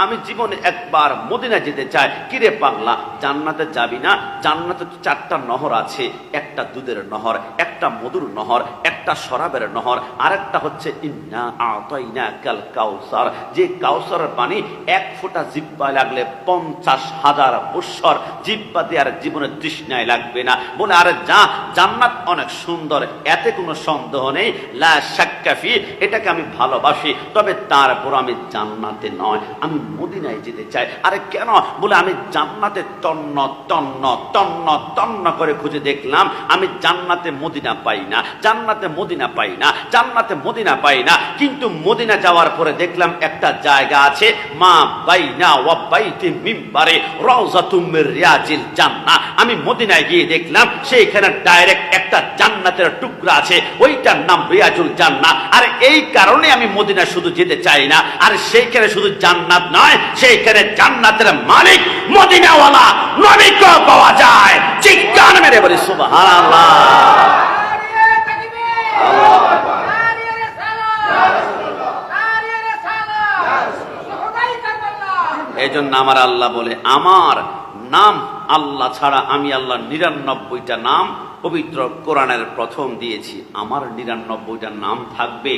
আমি জীবনে একবার মদিনা যেতে চাই। কিরে পাগলা, জান্নাতে যাবি না? জান্নাতে তো 4টা নহর আছে, একটা দুধের নহর, একটা মধুর নহর, একটা শরাবের নহর, আরেকটা হচ্ছে ইন্না আতাইনাকাল কাউসার, যে কাউসারের পানি 1 ফোঁটা জিহ্বায় লাগলে 50,000 বৎসর জিহ্বা দিয়ে আর জীবনে তৃষ্ণায় লাগবে না। বলে আরে যা, জান্নাত অনেক সুন্দর, এতে কোনো সন্দেহ নেই, লা শাক্কা ফি, এটাকে আমি ভালোবাসি, তবে তারপর আমি জান্নাতে নয়, আমি মদিনায় যেতে চাই। আরে কেন? বলে আমি জান্নাতে তন্ন তন্ন তন্ন তন্ন করে খুঁজে দেখলাম, আমি জান্নাতে মদিনা পাই না, জান্নাতে মদিনা পাই না, জান্নাতে মদিনা পাই না। কিন্তু মদিনা যাওয়ার পরে দেখলাম একটা জায়গা আছে, মা বাইনা ওয়া বাইতি মিম্বারে রাউযাতুম মির রিয়াজিল জান্নাহ। আমি মদিনায় গিয়ে দেখলাম সেইখানে ডাইরেক্ট একটা জান্নাতের টুকরা আছে, ওইটার নাম রিয়াজুল জান্নাহ। আর এই কারণে আমি মদিনা শুধু যেতে চাই না, আর সেইখানে শুধু জান্নাত নয়, সেইখানে জান্নাতের মালিক মদিনাওয়ালা নবীকে পাওয়া যায়। চিৎকার মেরে বলি সুবহানাল্লাহ। এই জন্য আমার আল্লাহ বলে, আমার নাম আল্লাহ ছাড়া আমি আল্লাহ 99টা নাম পবিত্র কোরআনের প্রথম দিয়েছি। আমার 99টা নাম থাকবে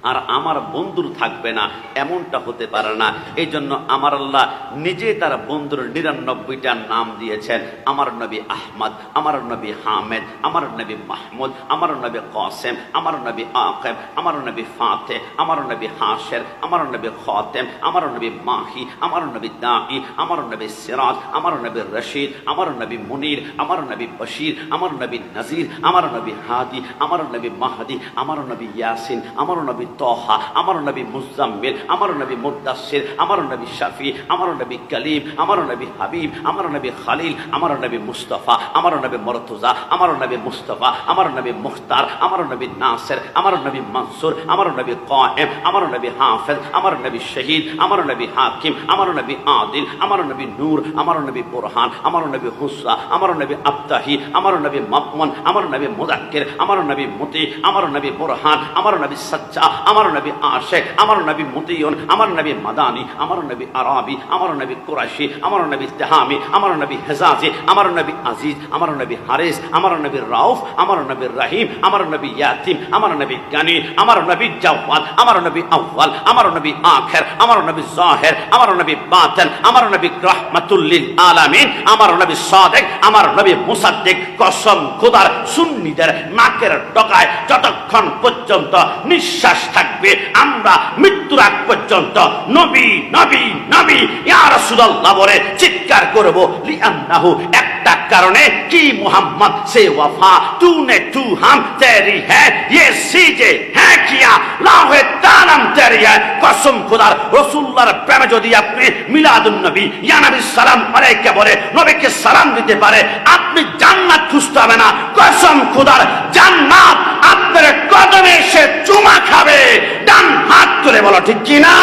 আর আমার বন্ধুর থাকবে না, এমনটা হতে পারে না। এই জন্য আমার আল্লাহ নিজে তার বন্ধুর 99টা নাম দিয়েছেন। আমার নবী আহমদ, আমার নবী হামেদ, আমার নবী মাহমুদ, আমার নবী কাসেম, আমার নবী আকিব, আমার নবী ফাতে, আমার নবী হাশের, আমার নবী খাতেম, আমার নবী মাহি, আমার নবী দাঈ, আমার নবী সিরাজ, আমার নবী রশিদ, আমার নবী মুনির, আমার নবী বশির, আমার নবী নজির, আমার নবী হাদি, আমার নবী মাহদি, আমার নবী ইয়াসিন, আমার নবী তোহা, আমার নবী মুজাম্মিল, আমার নবী মুদাসসির, আমার নবী শাফি, আমার নবী কালিম, আমার নবী হাবিব, আমার নবী খালিল, আমার নবী মুস্তাফা, আমার নবী মুর্তজা, আমার নবী মুস্তাফা, আমার নবী মুখতার, আমার নবী নাসির, আমার নবী মনসুর, আমার নবী কায়েম, আমার নবী হাফেজ, আমার নবী শহীদ, আমার নবী হাকিম, আমার নবী আদিল, আমার নবী নূর, আমার নবী বুরহান, আমার নবী হুসা, আমার নবী আবতাহি, আমার নবী মামুন, আমার নবী মুযাক্কির, আমার নবী মুতি, আমার নবী বুরহান, আমার নবী সাচ্চা, আমার নবী আশেক, আমার নবী মুতিয়ন, আমার নবী মাদানী, আমার নবী আরবি, আমার নবী কুরাইশি, আমার নবী তেহামি, আমার নবী হেজাজি, আমার নবী আজিজ, আমার নবী হারিস, আমার নবী রাউফ, আমার নবী রহিম, আমার নবী ইয়াতিম, আমার নবী গানি, আমার নবী জাওয়াদ, আমার নবী আউয়াল, আমার নবী আখির, আমার নবী জাহির, আমার নবী বাতিন, আমার নবী রাহমাতুল লিল আলামিন, আমার নবী সাদিক, আমার নবী মুসাদ্দিক। কসম খোদার, সুন্নিদের নাকের ডগায় যতক্ষণ পর্যন্ত নিঃশ্বাস থাকবে, আমরা মৃত্যুর আগ পর্যন্ত নবী নবী নবী ইয়া রাসূলুল্লাহ বলে চিৎকার করব। লিআন্নাহু, একটা কারণে কি, মুহাম্মদ সে ওয়াফা তूने तू हम तेरी है, ये सीजे है किया लाहे तालम तेरी है। কসম খোদার, রাসূলুল্লাহর প্রেমে যদি আপনি মিলাদুন নবী ইয়া নবী সালাম আলাইকা বলে নবীকে সালাম দিতে পারে, আপনি জান্নাত খুঁজতে হবে না। কসম খোদার, জান্নাত আপনার কদমে এসে চুমা খাবে। ডান হাত তুলে বলো ঠিক কিনা?